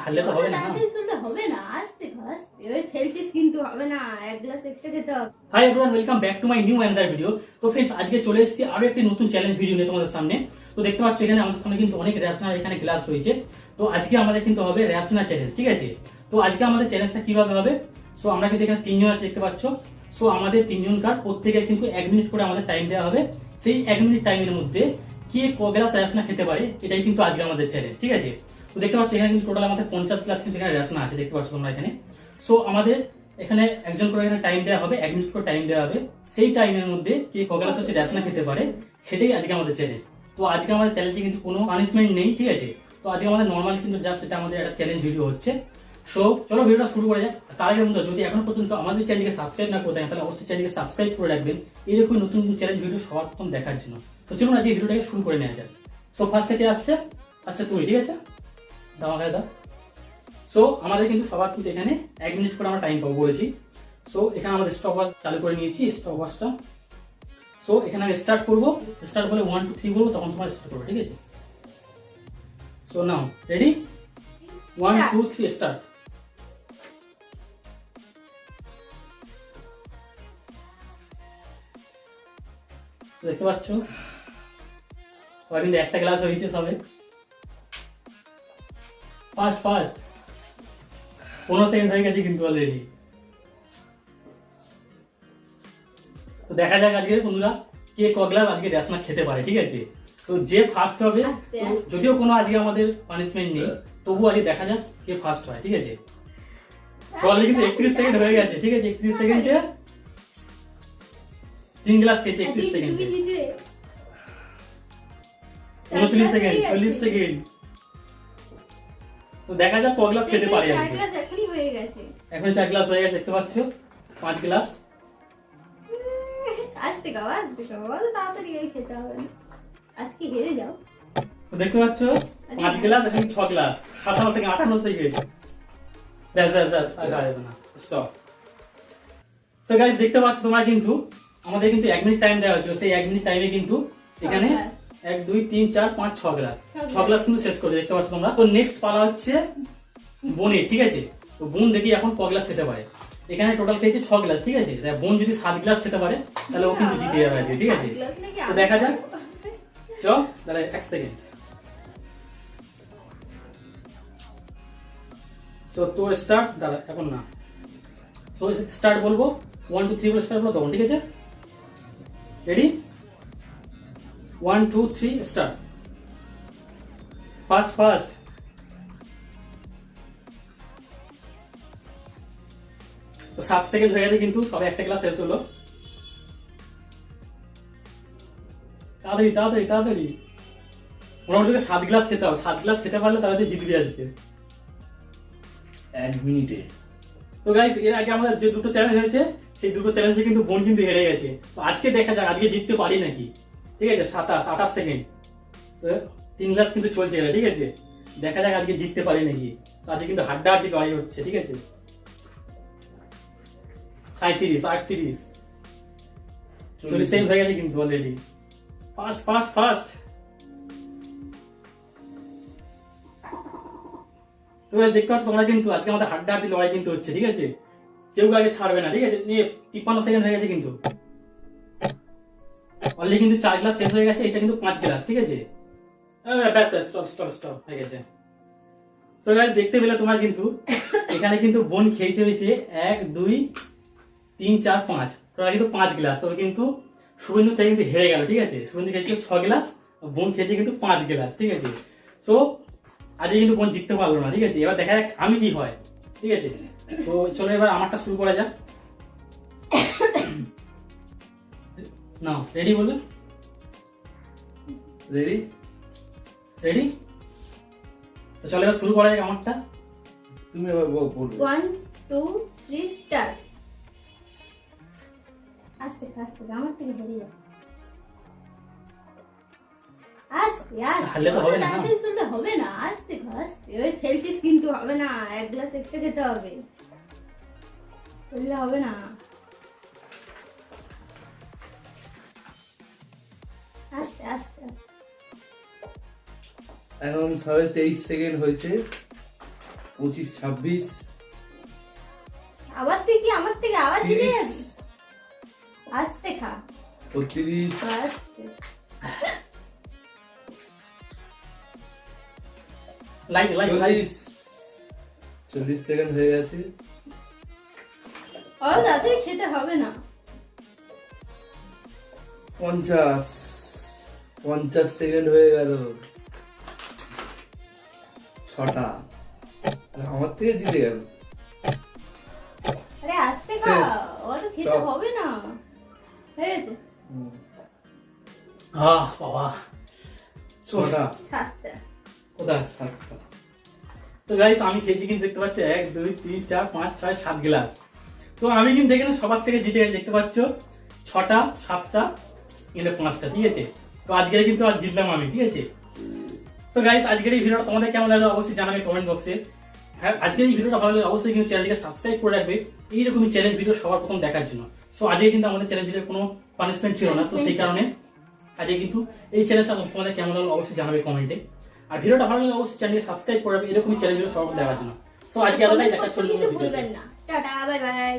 হারলে তো হবে না। হবে না, আস্তে আস্তে ওই ফেলছিস কিন্তু হবে না, এক গ্লাস এক্সট্রা খেতে হবে। Hi everyone, welcome back to my new another video. তো फ्रेंड्स, আজকে চলে এসেছি আরো একটি নতুন চ্যালেঞ্জ ভিডিও নিয়ে তোমাদের সামনে। তো দেখতে পাচ্ছ এখানে আমাদের সামনে কিন্তু অনেক রেশনার এখানে গ্লাস রয়েছে। তো আজকে আমাদের কিন্তু হবে রেশনা চ্যালেঞ্জ, ঠিক আছে? তো আজকে আমাদের চ্যালেঞ্জটা কিভাবে হবে? সো আমরা কিন্তু এখানে তিনজন আছে দেখতে পাচ্ছ। সো আমাদের তিনজনকার প্রত্যেকের কিন্তু 1 মিনিট করে আমাদের টাইম দেওয়া হবে। সেই 1 মিনিট টাইমের মধ্যে কে ক গ্লাস রেশনা খেতে পারে, এটাই কিন্তু আজকে আমাদের চ্যালেঞ্জ, ঠিক আছে? তো দেখতে পাচ্ছ এখানে কিন্তু টোটাল আমাদের 50 গ্লাস কিন্তু এখানে রেশনা আছে, দেখতে পাচ্ছ তোমরা এখানে। সো আমাদের এখানে একজন করে এখানে টাইম দেওয়া হবে, 1 মিনিট করে টাইম দেওয়া হবে। সেই টাইমের মধ্যে কে ক গ্লাস হচ্ছে রেশনা খেতে পারে, সেটাই আজকে আমাদের চ্যালেঞ্জ। তো আজকে আমাদের চ্যালেঞ্জে কিন্তু কোনো পানিশমেন্ট নেই, ঠিক আছে? তো আজকে আমাদের নর্মাল কিন্তু জাস্ট এটা আমাদের একটা চ্যালেঞ্জ ভিডিও হচ্ছে। সো চলো ভিডিওটা শুরু করা যাক। তার আগে বন্ধু, যদি এখনো পর্যন্ত আমাদের চ্যানেলকে সাবস্ক্রাইব না করে থাকেন তাহলে অবশ্যই চ্যানেলকে সাবস্ক্রাইব করে রাখবেন এরকম নতুন নতুন চ্যালেঞ্জ ভিডিও সবার প্রথম দেখার জন্য। তো চলুন আজকে ভিডিওটাকে শুরু করে নেওয়া যাক। সো ফার্স্টে কে আসছে? ফার্স্টে তুমি, ঠিক আছে? দাও আমাকে দাও। সো আমাদের কিন্তু সবার কিন্তু এখানে 1 মিনিট করে আমরা টাইম পাবো বলেছি। সো এখানে আমাদের স্টপ ওয়াচ চালু করে নিয়েছি, স্টপ ওয়াচটা। সো এখানে আমি স্টার্ট করবো, স্টার্ট বলে 1 2 3 বলবো, তখন তোমার স্টার্ট করবে, ঠিক আছে? So now ready, 1 2 3 start. দেখতে পাচ্ছ সবাই কিন্তু একটা গ্লাস হয়েছে সবে। ফাস্ট ফাস্ট 15 সেকেন্ড হয়ে গেছে কিন্তু অলরেডি। তো দেখা যাক আজকে বন্ধুরা কে ক গ্লাস আজকে রেশনা খেতে পারে, ঠিক আছে? তো যে ফার্স্ট হবে, যদিও কোনো আজকে আমাদের পানিশমেন্ট নেই, তবু আজকে দেখা যাক কে ফার্স্ট হয়, ঠিক আছে? অলরেডি কিন্তু 31 সেকেন্ড হয়ে গেছে, ঠিক আছে? 31 সেকেন্ডে 3 গ্লাস খেয়েছে। 31 সেকেন্ডে 29 সেকেন্ড, 40 সেকেন্ড। তো দেখা যাক ক গ্লাস খেতে পারে আজকে। 4 গ্লাস এখনই হয়ে গেছে। এখন 4 গ্লাস হয়ে গেছে, দেখতে পাচ্ছ 5 গ্লাস। আস্তে খাও, তাড়াতাড়ি ওই খেতে হবে না, আজকে হেরে যাও। তো দেখতে পাচ্ছ 5 গ্লাস, এখন 6 গ্লাস, 57 সেকেন্ড, 58 সেকেন্ড। ব্যাস ব্যাস ব্যাস, আর যাবে না, স্টপ। সো গাইস, দেখতে পাচ্ছ তোমরা কিন্তু আমাদের কিন্তু 1 মিনিট টাইম দেওয়া হয়েছিল। সেই 1 মিনিট টাইমে কিন্তু এখানে 1 2 3 4 5 6 গ্লাস, 6 গ্লাস কিন্তু শেষ করে, দেখতে পাচ্ছ তোমরা। তো নেক্সট পালা হচ্ছে বোনের, ঠিক আছে? তো বোন দেখি এখন ক গ্লাস খেতে পারে। এখানে টোটাল খেয়েছে 6 গ্লাস, ঠিক আছে? বোন যদি 7 গ্লাস খেতে পারে তাহলে ও কিন্তু জিতে যাবে আজকে, ঠিক আছে? তো দেখা যাক, চল তাহলে 1 সেকেন্ড। সো তোর স্টার্ট, দাঁড়া এখন না। সো স্টার্ট বলবো, 1 2 3 বলে স্টার্ট বলো তখন, ঠিক আছে? Ready, 1 2 3 start. Fast fast. তো 7 সেকেন্ড হয়ে গেছে কিন্তু, সবে একটা গ্লাস শেষ হলো। তাড়াতাড়ি তাড়াতাড়ি তাড়াতাড়ি, মোটামুটি 7 গ্লাস খেতে হবে। 7 গ্লাস খেতে পারলে তাহলে জিতবি আজকে 1 মিনিটে। তো গাইস, এর আগে আমাদের যে দুটো চ্যালেঞ্জ হয়েছে সেই দুটো চ্যালেঞ্জে কিন্তু বোন কিন্তু হেরে গেছে। তো আজকে দেখা যাক আজকে জিততে পারি নাকি, ঠিক আছে? 28 সেকেন্ড। তো 3 গ্লাস কিন্তু চলছে এটা, ঠিক আছে? দেখা যাক আজকে জিততে পারি নাকি। তো আজকে কিন্তু হাড্ডাহাড্ডি লড়াই হচ্ছে, ঠিক আছে? 37 38 40 সেকেন্ড হয়ে গেছে কিন্তু অলরেডি। Fast fast fast. তো দেখতে পাচ্ছ তোমরা কিন্তু আজকে আমাদের হাড্ডাহাড্ডি লড়াই কিন্তু হচ্ছে, ঠিক আছে? কেউ আগে ছাড়বে না, ঠিক আছে? 53 সেকেন্ড হয়ে গেছে কিন্তু অলরেডি কিন্তু 4 গ্লাস শেষ হয়ে গেছে। এটা কিন্তু 5 গ্লাস, ঠিক আছে? ব্যাস ব্যাস, স্টপ স্টপ স্টপ হয়ে গেছে। তো গাইস, দেখতে পেলে তোমরা কিন্তু এখানে কিন্তু বোন খেয়েছে হয়েছে 1 2 3 4 5, তোমরা কিন্তু 5 গ্লাস। তবে কিন্তু শুভেন্দু তাই কিন্তু হেরে গেল, ঠিক আছে? শুভেন্দু খেয়েছে 6 গ্লাস, বোন খেয়েছে কিন্তু 5 গ্লাস, ঠিক আছে? সো আজকে কিন্তু বোন জিততে পারলো না, ঠিক আছে? এবার দেখা যাক আমি কি হয়, ঠিক আছে? তো চলো এবার আমারটা শুরু করা যাক। নাও রেডি বলো। রেডি রেডি, তো চলো এবার শুরু করা যাক আমারটা। তুমি এবার বলবে। 1 2 3 স্টার্ট। আস্তে আস্তে, আমার থেকে হেরে যাও। আস্তে আস্তে, হারলে তো হবে না। হবে না, আস্তে আস্তে ওই ফেলছিস কিন্তু হবে না, এক গ্লাস এক্সট্রা খেতে হবে, বললে হবে না। আস্তে আস্তে আস্তে। এখন সবে 23 সেকেন্ড হয়েছে। 25, 26, আবার তুই কি আমার থেকে আবার দিতে 30, যাবি? আস্তে খা 32, আস্তে। লাইট লাইট লাইট 40 সেকেন্ড হয়ে গেছে। ও তাড়াতাড়ি খেতে হবে না। 50 সেকেন্ড হয়ে গেল। 6টা আমার থেকে জিতে গেল। আরে আস্তে খা, শেষ। ও তো খেতে সব। হবে না। হয়ে গেছে বাবা 6টা 7টা। কোথায় 7টা। তো গাইস আমি খেয়েছি কিন্তু দেখতে পাচ্ছ 1 2 3 4 5 6 7 গ্লাস। তো আমি কিন্তু এখানে সবার থেকে জিতে গেছি, দেখতে পাচ্ছ 6টা 7টা কিন্তু 5টা, ঠিক আছে। তো আজকে কিন্তু আজ জিতলাম আমি, ঠিক আছে। তো গাইস আজকের এই ভিডিওটা তোমাদের কেমন লাগলো অবশ্যই জানাবে কমেন্ট বক্সে। হ্যাঁ আজকের এই ভিডিওটা ভালো লাগলে অবশ্যই কিন্তু চ্যানেলটিকে সাবস্ক্রাইব করে রাখবে এইরকমই চ্যালেঞ্জ ভিডিও সবার প্রথম দেখার জন্য। সো আজকে কিন্তু আমাদের চ্যালেঞ্জ ভিডিওর কোনো পানিশমেন্ট ছিল না, তো সেই কারণে আজকে কিন্তু এই চ্যালেঞ্জটা তোমাদের কেমন লাগলো অবশ্যই জানাবে কমেন্টে। আর ভিডিওটা ভালো লাগলে অবশ্যই চ্যানেলকে সাবস্ক্রাইব করে রাখবে এরকমই চ্যালেঞ্জ ভিডিও সবার প্রথম দেখার জন্য। সো আজকে এতটাই, দেখা কমেন্ট করতে চলবে কিন্তু ভিডিওতে। ভুলবেন না। Tata, bye bye.